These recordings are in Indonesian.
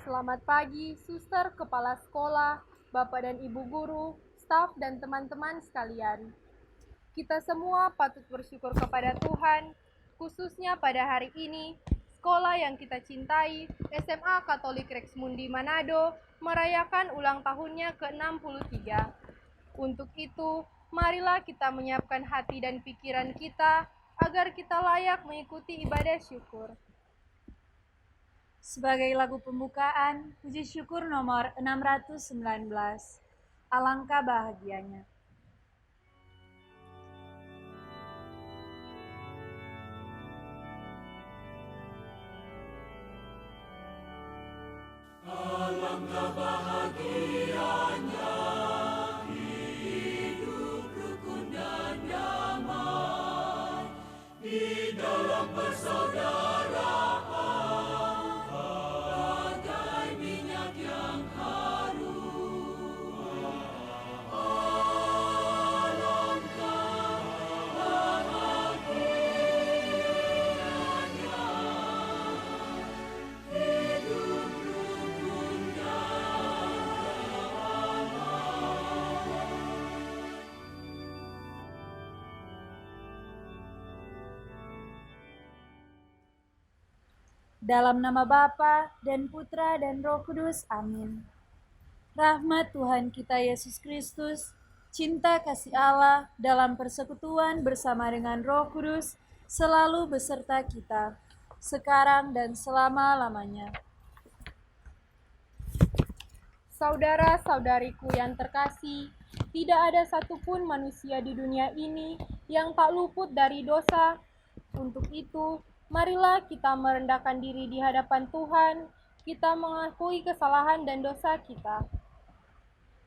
Selamat pagi, suster, kepala sekolah, bapak dan ibu guru, staf dan teman-teman sekalian. Kita semua patut bersyukur kepada Tuhan, khususnya pada hari ini, sekolah yang kita cintai, SMA Katolik Rex Mundi Manado, merayakan ulang tahunnya ke-63. Untuk itu, marilah kita menyiapkan hati dan pikiran kita agar kita layak mengikuti ibadah syukur. Sebagai lagu pembukaan, puji syukur nomor 619. Alangkah bahagianya. Alangkah bahagianya hidup rukun dan damai di dalam persaudaraan bagai minyak yang harum. Alangkah bahagianya hidup rukun dan Dalam nama Bapa dan Putra dan Roh Kudus, amin. Rahmat Tuhan kita Yesus Kristus, cinta kasih Allah dalam persekutuan bersama dengan Roh Kudus selalu beserta kita, sekarang dan selama-lamanya. Saudara-saudariku yang terkasih, tidak ada satupun manusia di dunia ini yang tak luput dari dosa. Untuk itu, marilah kita merendahkan diri di hadapan Tuhan, kita mengakui kesalahan dan dosa kita.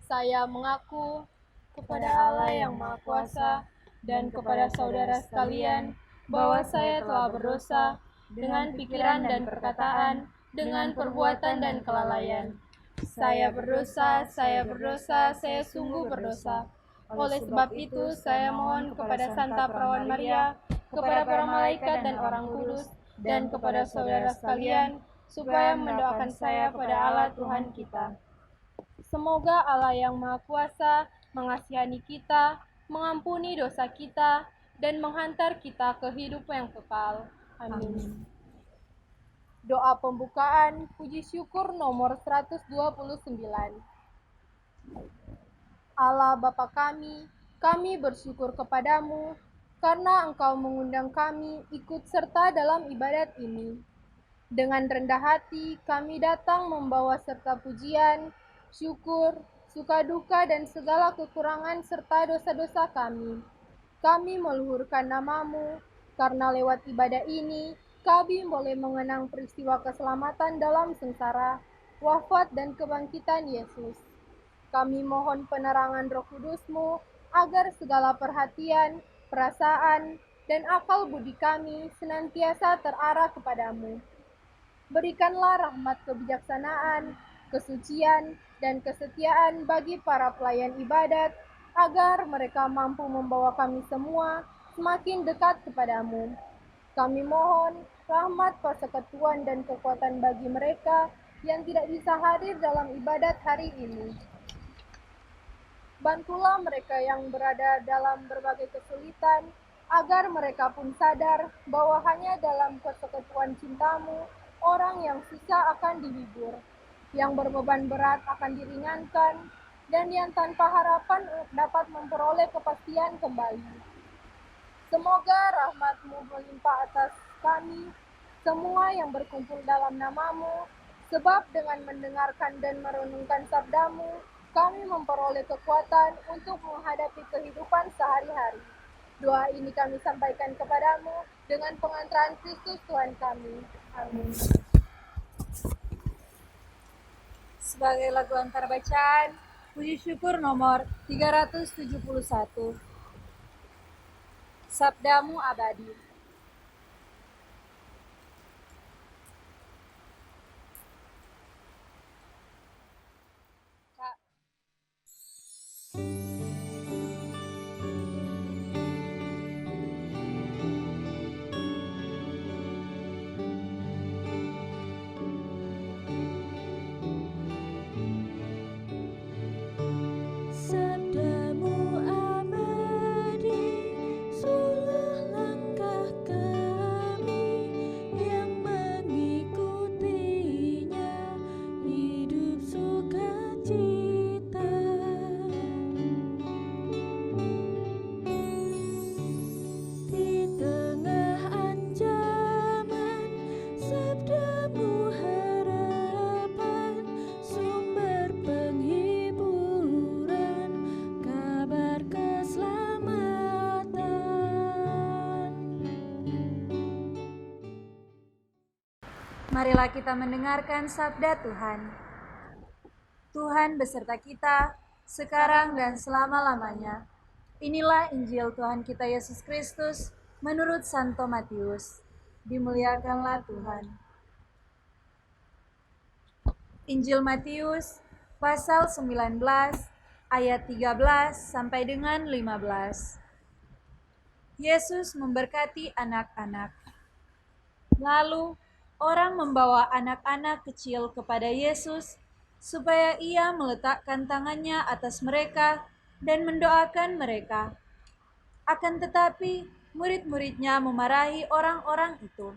Saya mengaku kepada Allah yang Maha Kuasa dan kepada saudara sekalian bahwa saya telah berdosa dengan pikiran dan perkataan, dengan perbuatan dan kelalaian. Saya berdosa, saya sungguh berdosa. Oleh sebab itu, saya mohon kepada Santa Perawan Maria, kepada para malaikat dan orang kudus, dan kepada saudara sekalian, supaya mendoakan saya pada Allah Tuhan kita. Semoga Allah yang Maha Kuasa mengasihani kita, mengampuni dosa kita, dan menghantar kita ke hidup yang kekal. Amin. Doa pembukaan puji syukur nomor 129. Allah Bapa kami bersyukur kepadamu karena Engkau mengundang kami ikut serta dalam ibadat ini. Dengan rendah hati kami datang membawa serta pujian, syukur, suka duka dan segala kekurangan serta dosa-dosa kami. Kami meluhurkan namamu, karena lewat ibadah ini kami boleh mengenang peristiwa keselamatan dalam sengsara, wafat dan kebangkitan Yesus. Kami mohon penerangan Roh Kudus-Mu agar segala perhatian, perasaan, dan akal budi kami senantiasa terarah kepadamu. Berikanlah rahmat kebijaksanaan, kesucian, dan kesetiaan bagi para pelayan ibadat, agar mereka mampu membawa kami semua semakin dekat kepadamu. Kami mohon rahmat persekutuan dan kekuatan bagi mereka yang tidak bisa hadir dalam ibadat hari ini. Bantulah mereka yang berada dalam berbagai kesulitan, agar mereka pun sadar bahwa hanya dalam persekutuan cintamu, orang yang susah akan dihibur, yang berbeban berat akan diringankan, dan yang tanpa harapan dapat memperoleh kepastian kembali. Semoga rahmat-Mu melimpah atas kami, semua yang berkumpul dalam nama-Mu, sebab dengan mendengarkan dan merenungkan sabda-Mu, kami memperoleh kekuatan untuk menghadapi kehidupan sehari-hari. Doa ini kami sampaikan kepadamu dengan pengantaran Kristus Tuhan kami. Amin. Sebagai lagu antar bacaan, puji syukur nomor 371. Sabdamu abadi. Marilah kita mendengarkan sabda Tuhan. Tuhan beserta kita, sekarang dan selama-lamanya. Inilah Injil Tuhan kita Yesus Kristus menurut Santo Matius. Dimuliakanlah Tuhan. Injil Matius pasal 19 ayat 13 sampai dengan 15. Yesus memberkati anak-anak. Lalu orang membawa anak-anak kecil kepada Yesus supaya ia meletakkan tangannya atas mereka dan mendoakan mereka. Akan tetapi murid-muridnya memarahi orang-orang itu.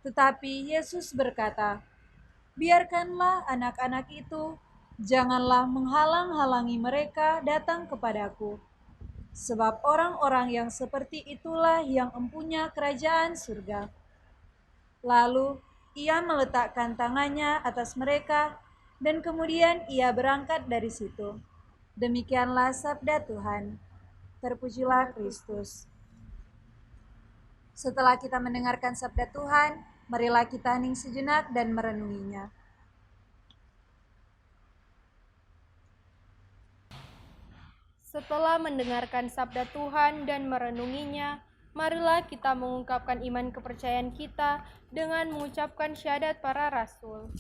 Tetapi Yesus berkata, "Biarkanlah anak-anak itu, janganlah menghalang-halangi mereka datang kepadaku. Sebab orang-orang yang seperti itulah yang empunya kerajaan surga." Lalu ia meletakkan tangannya atas mereka dan kemudian ia berangkat dari situ. Demikianlah sabda Tuhan. Terpujilah Kristus. Setelah kita mendengarkan sabda Tuhan, marilah kita hening sejenak dan merenunginya. Setelah mendengarkan sabda Tuhan dan merenunginya, marilah kita mengungkapkan iman kepercayaan kita dengan mengucapkan syahadat para rasul.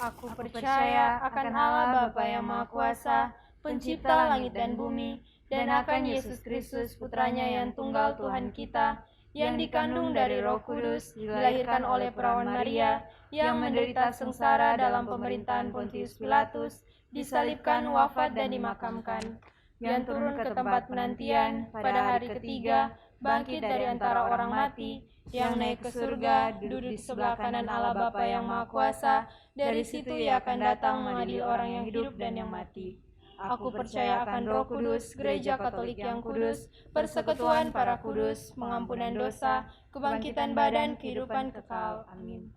Aku percaya akan Allah Bapa yang Maha Kuasa, Pencipta langit dan bumi, dan akan Yesus Kristus, Putranya yang tunggal Tuhan kita, yang dikandung dari Roh Kudus, dilahirkan oleh perawan Maria, yang menderita sengsara dalam pemerintahan Pontius Pilatus, disalibkan, wafat dan dimakamkan, yang turun ke tempat penantian pada hari ketiga, bangkit dari antara orang mati, yang naik ke surga, duduk di sebelah kanan Allah Bapa yang Maha Kuasa. Dari situ ia akan datang mengadili orang yang hidup dan yang mati. Aku percaya akan Roh Kudus, Gereja Katolik yang kudus, persekutuan para kudus, pengampunan dosa, kebangkitan badan, kehidupan kekal. Amin.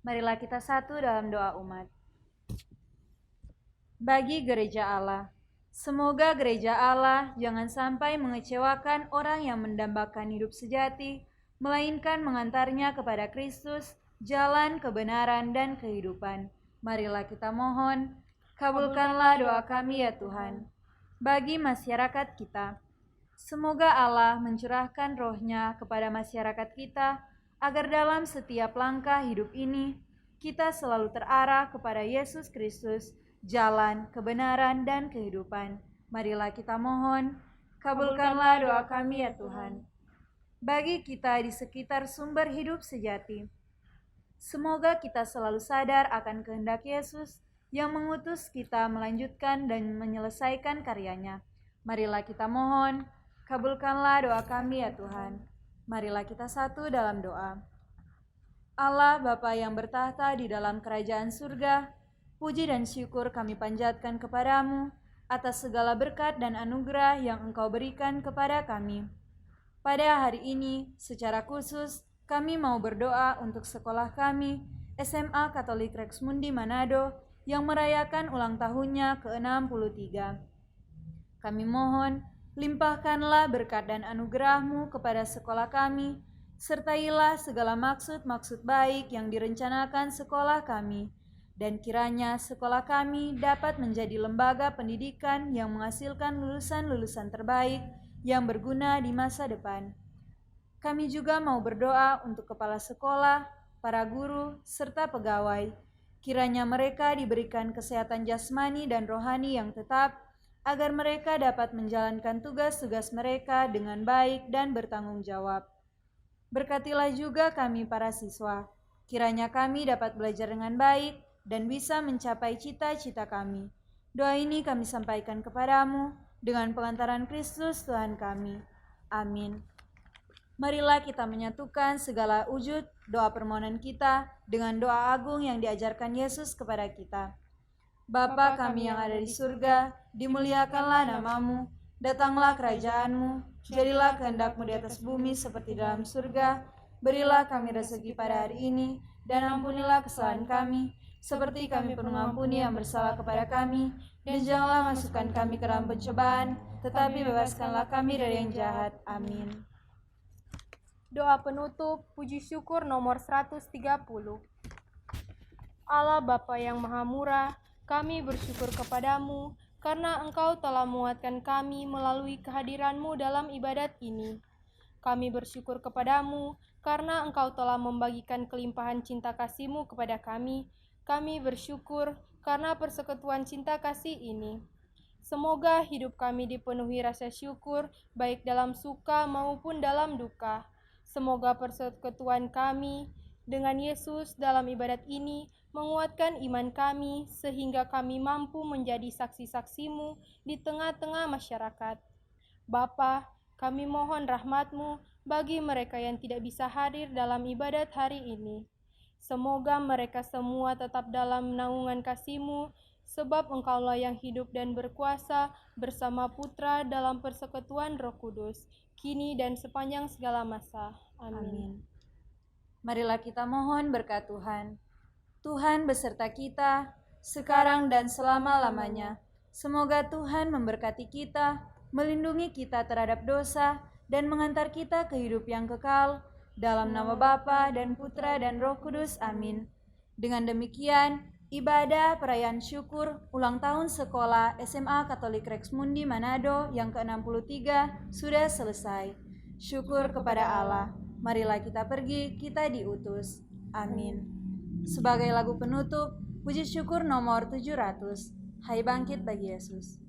Marilah kita satu dalam doa umat. Bagi Gereja Allah, semoga Gereja Allah jangan sampai mengecewakan orang yang mendambakan hidup sejati, melainkan mengantarnya kepada Kristus, jalan kebenaran dan kehidupan. Marilah kita mohon, kabulkanlah doa kami ya Tuhan. Bagi masyarakat kita, semoga Allah mencurahkan roh-Nya kepada masyarakat kita, agar dalam setiap langkah hidup ini, kita selalu terarah kepada Yesus Kristus, jalan, kebenaran, dan kehidupan. Marilah kita mohon, kabulkanlah doa kami ya Tuhan. Bagi kita di sekitar sumber hidup sejati, semoga kita selalu sadar akan kehendak Yesus yang mengutus kita melanjutkan dan menyelesaikan karyanya. Marilah kita mohon, kabulkanlah doa kami ya Tuhan. Marilah kita satu dalam doa. Allah Bapa yang bertahta di dalam kerajaan surga, puji dan syukur kami panjatkan kepadamu atas segala berkat dan anugerah yang Engkau berikan kepada kami. Pada hari ini, secara khusus, kami mau berdoa untuk sekolah kami, SMA Katolik Rex Mundi Manado, yang merayakan ulang tahunnya ke-63. Kami mohon, limpahkanlah berkat dan anugerah-Mu kepada sekolah kami, sertailah segala maksud-maksud baik yang direncanakan sekolah kami, dan kiranya sekolah kami dapat menjadi lembaga pendidikan yang menghasilkan lulusan-lulusan terbaik yang berguna di masa depan. Kami juga mau berdoa untuk kepala sekolah, para guru, serta pegawai. Kiranya mereka diberikan kesehatan jasmani dan rohani yang tetap, agar mereka dapat menjalankan tugas-tugas mereka dengan baik dan bertanggung jawab. Berkatilah juga kami para siswa. Kiranya kami dapat belajar dengan baik dan bisa mencapai cita-cita kami. Doa ini kami sampaikan kepadamu dengan pengantaran Kristus Tuhan kami. Amin. Marilah kita menyatukan segala wujud doa permohonan kita dengan doa agung yang diajarkan Yesus kepada kita. Bapa kami yang ada di surga, dimuliakanlah namamu, datanglah kerajaanmu, jadilah kehendak-Mu di atas bumi seperti dalam surga. Berilah kami rezeki pada hari ini, dan ampunilah kesalahan kami, seperti kami pun mengampuni yang bersalah kepada kami, dan janganlah masukkan kami ke dalam pencobaan, tetapi bebaskanlah kami dari yang jahat. Amin. Doa penutup, puji syukur nomor 130. Allah Bapa yang Maha Murah, kami bersyukur kepadamu karena Engkau telah menguatkan kami melalui kehadiran-Mu dalam ibadat ini. Kami bersyukur kepadamu karena Engkau telah membagikan kelimpahan cinta kasih-Mu kepada kami. Kami bersyukur karena persekutuan cinta kasih ini. Semoga hidup kami dipenuhi rasa syukur, baik dalam suka maupun dalam duka. Semoga persekutuan kami dengan Yesus dalam ibadat ini menguatkan iman kami, sehingga kami mampu menjadi saksi-saksi-Mu di tengah-tengah masyarakat. Bapa, kami mohon rahmat-Mu bagi mereka yang tidak bisa hadir dalam ibadat hari ini. Semoga mereka semua tetap dalam naungan kasih-Mu, sebab Engkaulah yang hidup dan berkuasa bersama Putra dalam persekutuan Roh Kudus, kini dan sepanjang segala masa. Amin. Marilah kita mohon berkat Tuhan. Tuhan beserta kita, sekarang dan selama-lamanya. Semoga Tuhan memberkati kita, melindungi kita terhadap dosa, dan mengantar kita ke hidup yang kekal. Dalam nama Bapa dan Putra dan Roh Kudus. Amin. Dengan demikian, ibadah perayaan syukur ulang tahun sekolah SMA Katolik Rex Mundi Manado yang ke-63 sudah selesai. Syukur kepada Allah. Marilah kita pergi, kita diutus. Amin. Sebagai lagu penutup, puji syukur nomor 700. Hai bangkit bagi Yesus.